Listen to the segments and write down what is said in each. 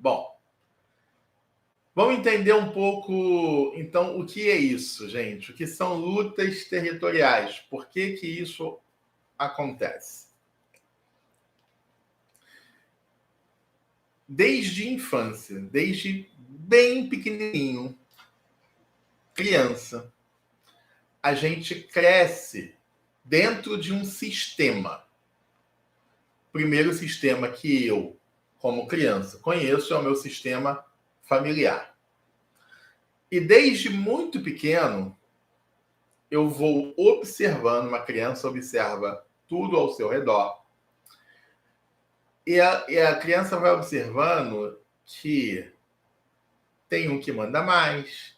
Bom, vamos entender um pouco, então, o que é isso, gente? O que são lutas territoriais? Por que que isso acontece? Desde infância, desde bem pequenininho, criança, a gente cresce dentro de um sistema. O primeiro sistema que eu, como criança, conheço é o meu sistema familiar. E desde muito pequeno, eu vou observando, uma criança observa tudo ao seu redor. E a criança vai observando que tem um que manda mais,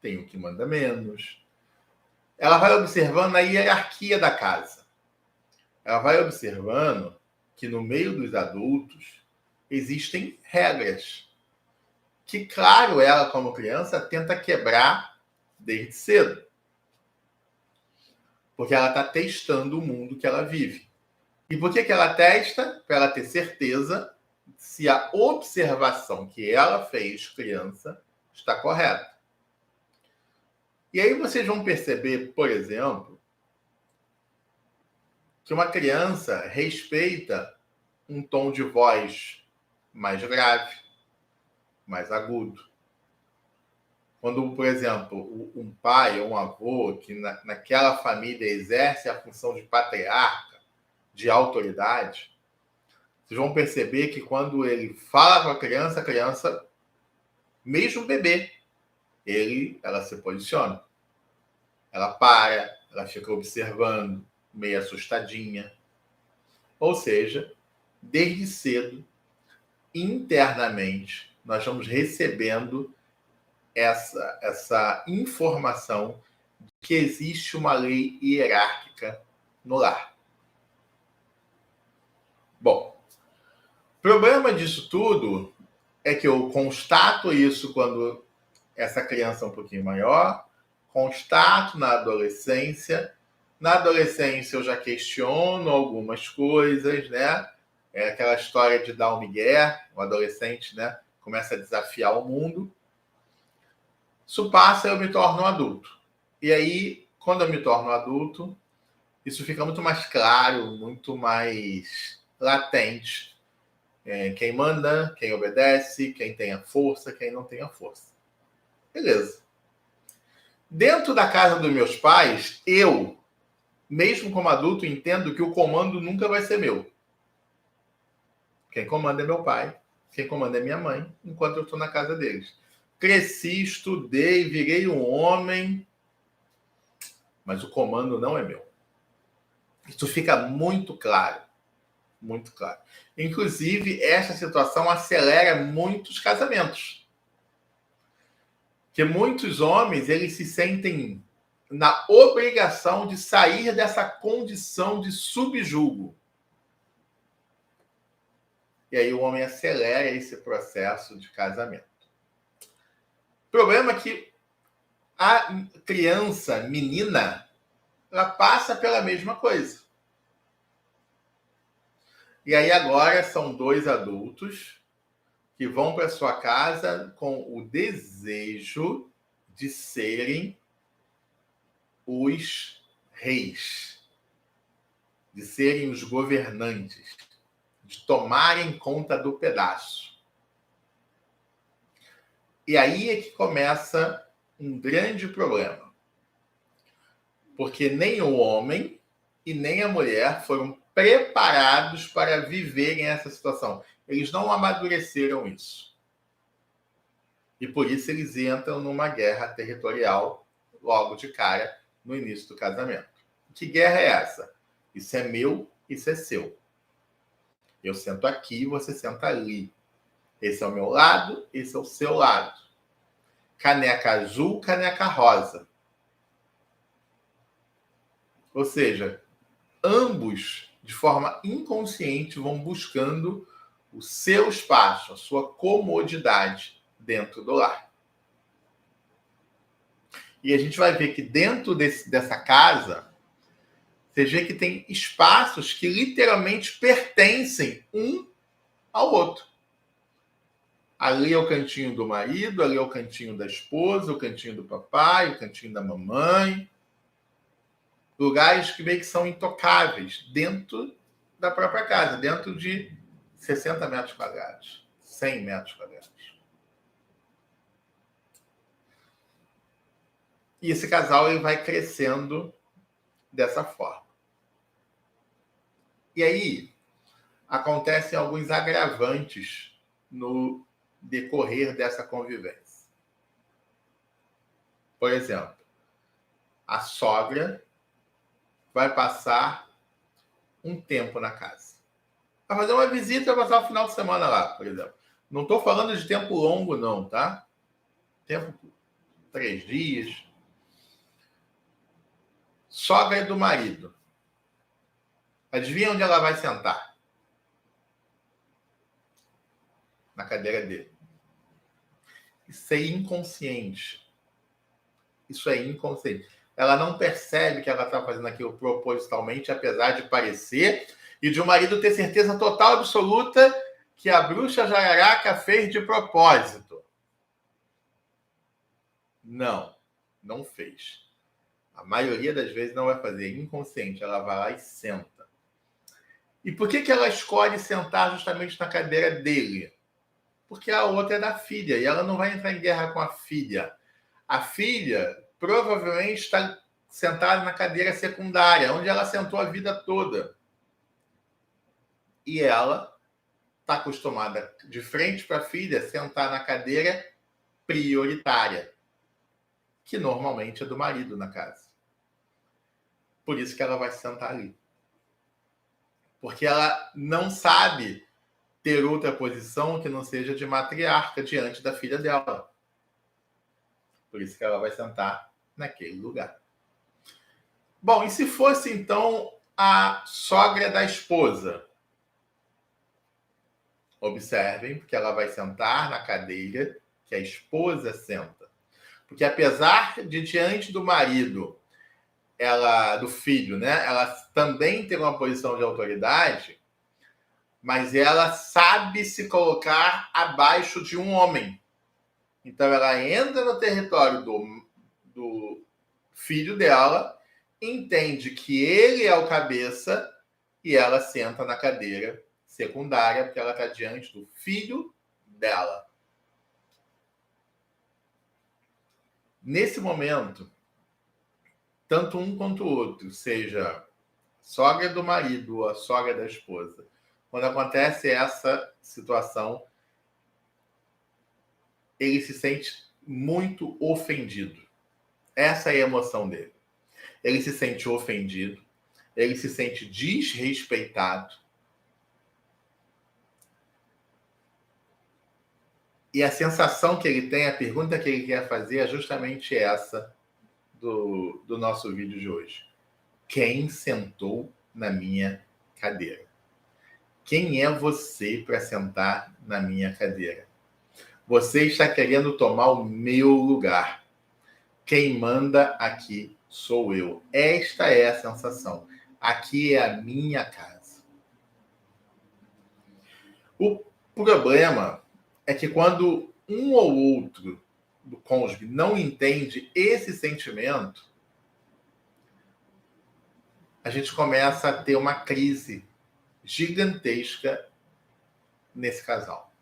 tem um que manda menos. Ela vai observando a hierarquia da casa. Ela vai observando que no meio dos adultos existem regras que, claro, ela, como criança, tenta quebrar desde cedo. Porque ela está testando o mundo que ela vive. E por que ela testa? Para ela ter certeza se a observação que ela fez, criança, está correta. E aí vocês vão perceber, por exemplo, que uma criança respeita um tom de voz mais grave, mais agudo. Quando, por exemplo, um pai ou um avô que naquela família exerce a função de patriarca, de autoridade, vocês vão perceber que quando ele fala com a criança, mesmo bebê, ela se posiciona. Ela para, ela fica observando, meio assustadinha. Ou seja, desde cedo, internamente, nós vamos recebendo essa informação de que existe uma lei hierárquica no lar. Bom, o problema disso tudo é que eu constato isso quando essa criança é um pouquinho maior, constato na adolescência. Na adolescência eu já questiono algumas coisas, né? É aquela história de dar um migué, o adolescente, né, começa a desafiar o mundo. Isso passa e eu me torno um adulto. E aí, quando eu me torno adulto, isso fica muito mais claro, muito mais latente. Quem manda, quem obedece, quem tem a força, quem não tem a força. Beleza. Dentro da casa dos meus pais, eu, mesmo como adulto, entendo que o comando nunca vai ser meu. Quem comanda é meu pai, quem comanda é minha mãe, enquanto eu estou na casa deles. Cresci, estudei, virei um homem, mas o comando não é meu. Isso fica muito claro. Muito claro. Inclusive, essa situação acelera muitos casamentos. Porque muitos homens, eles se sentem na obrigação de sair dessa condição de subjugo. E aí o homem acelera esse processo de casamento. O problema é que a criança, menina, ela passa pela mesma coisa. E aí agora são dois adultos que vão para sua casa com o desejo de serem os reis, de serem os governantes, de tomarem conta do pedaço. E aí é que começa um grande problema. Porque nem o homem e nem a mulher foram preparados para viverem essa situação. Eles não amadureceram isso. E por isso eles entram numa guerra territorial logo de cara no início do casamento. Que guerra é essa? Isso é meu, isso é seu. Eu sento aqui, você senta ali. Esse é o meu lado, esse é o seu lado. Caneca azul, caneca rosa. Ou seja, ambos, de forma inconsciente, vão buscando o seu espaço, a sua comodidade dentro do lar. E a gente vai ver que dentro dessa casa, você vê que tem espaços que literalmente pertencem um ao outro. Ali é o cantinho do marido, ali é o cantinho da esposa, o cantinho do papai, o cantinho da mamãe. Lugares que meio que são intocáveis dentro da própria casa, dentro de 60 metros quadrados, 100 metros quadrados. E esse casal ele vai crescendo dessa forma. E aí acontecem alguns agravantes no decorrer dessa convivência. Por exemplo, a sogra vai passar um tempo na casa. Vai fazer uma visita, vai passar o final de semana lá, por exemplo. Não estou falando de tempo longo, não, tá? Tempo 3 dias. Sogra do marido. Adivinha onde ela vai sentar? Na cadeira dele. Isso é inconsciente. Isso é inconsciente. Ela não percebe que ela está fazendo aquilo propositalmente, apesar de parecer, e de o marido ter certeza total, absoluta, que a bruxa jararaca fez de propósito. Não, não fez. A maioria das vezes não vai fazer, é inconsciente. Ela vai lá e senta. E por que ela escolhe sentar justamente na cadeira dele? Porque a outra é da filha, e ela não vai entrar em guerra com a filha. A filha provavelmente está sentada na cadeira secundária, onde ela sentou a vida toda. E ela está acostumada, de frente para a filha, sentar na cadeira prioritária, que normalmente é do marido na casa. Por isso que ela vai sentar ali. Porque ela não sabe ter outra posição que não seja de matriarca diante da filha dela. Por isso que ela vai sentar naquele lugar. Bom, e se fosse, então, a sogra da esposa? Observem, porque ela vai sentar na cadeira que a esposa senta. Porque apesar de, diante do marido, do filho, né, ela também ter uma posição de autoridade, mas ela sabe se colocar abaixo de um homem. Então, ela entra no território do filho dela, entende que ele é o cabeça e ela senta na cadeira secundária, porque ela está diante do filho dela. Nesse momento, tanto um quanto o outro, seja sogra do marido ou a sogra da esposa, quando acontece essa situação, ele se sente muito ofendido. Essa é a emoção dele. Ele se sente ofendido, ele se sente desrespeitado. E a sensação que ele tem, a pergunta que ele quer fazer é justamente essa do nosso vídeo de hoje. Quem sentou na minha cadeira? Quem é você para sentar na minha cadeira? Você está querendo tomar o meu lugar. Quem manda aqui sou eu. Esta é a sensação. Aqui é a minha casa. O problema é que quando um ou outro do cônjuge não entende esse sentimento, a gente começa a ter uma crise gigantesca nesse casal.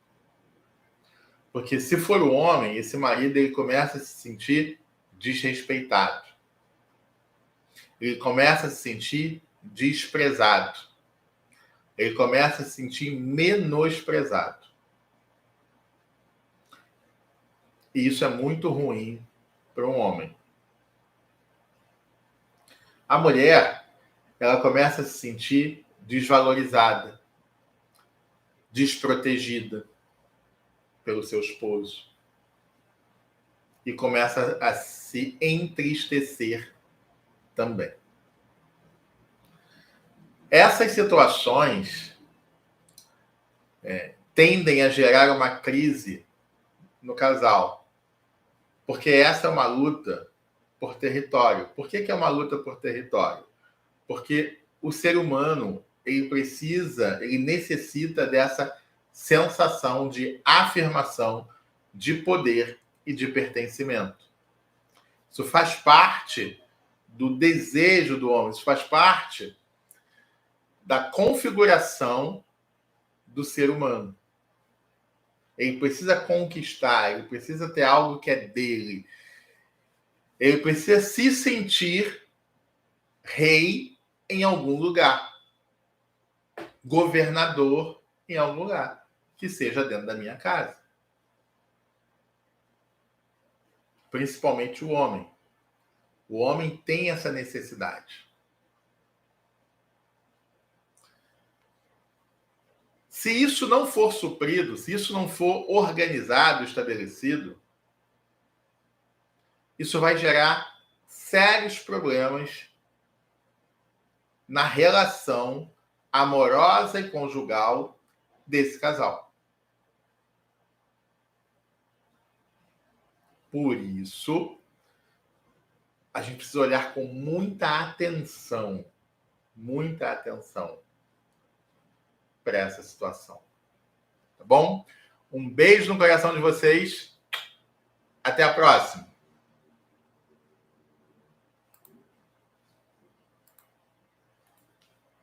Porque se for o homem, esse marido ele começa a se sentir desrespeitado. Ele começa a se sentir desprezado. Ele começa a se sentir menosprezado. E isso é muito ruim para um homem. A mulher, ela começa a se sentir desvalorizada, desprotegida pelo seu esposo. E começa a se entristecer também. Essas situações tendem a gerar uma crise no casal. Porque essa é uma luta por território. Por que é uma luta por território? Porque o ser humano, ele necessita dessa sensação de afirmação, de poder e de pertencimento. Isso faz parte do desejo do homem, isso faz parte da configuração do ser humano. Ele precisa conquistar, ele precisa ter algo que é dele. Ele precisa se sentir rei em algum lugar, governador em algum lugar, que seja dentro da minha casa. Principalmente o homem. O homem tem essa necessidade. Se isso não for suprido, se isso não for organizado, estabelecido, isso vai gerar sérios problemas na relação amorosa e conjugal desse casal. Por isso, a gente precisa olhar com muita atenção para essa situação. Tá bom? Um beijo no coração de vocês. Até a próxima.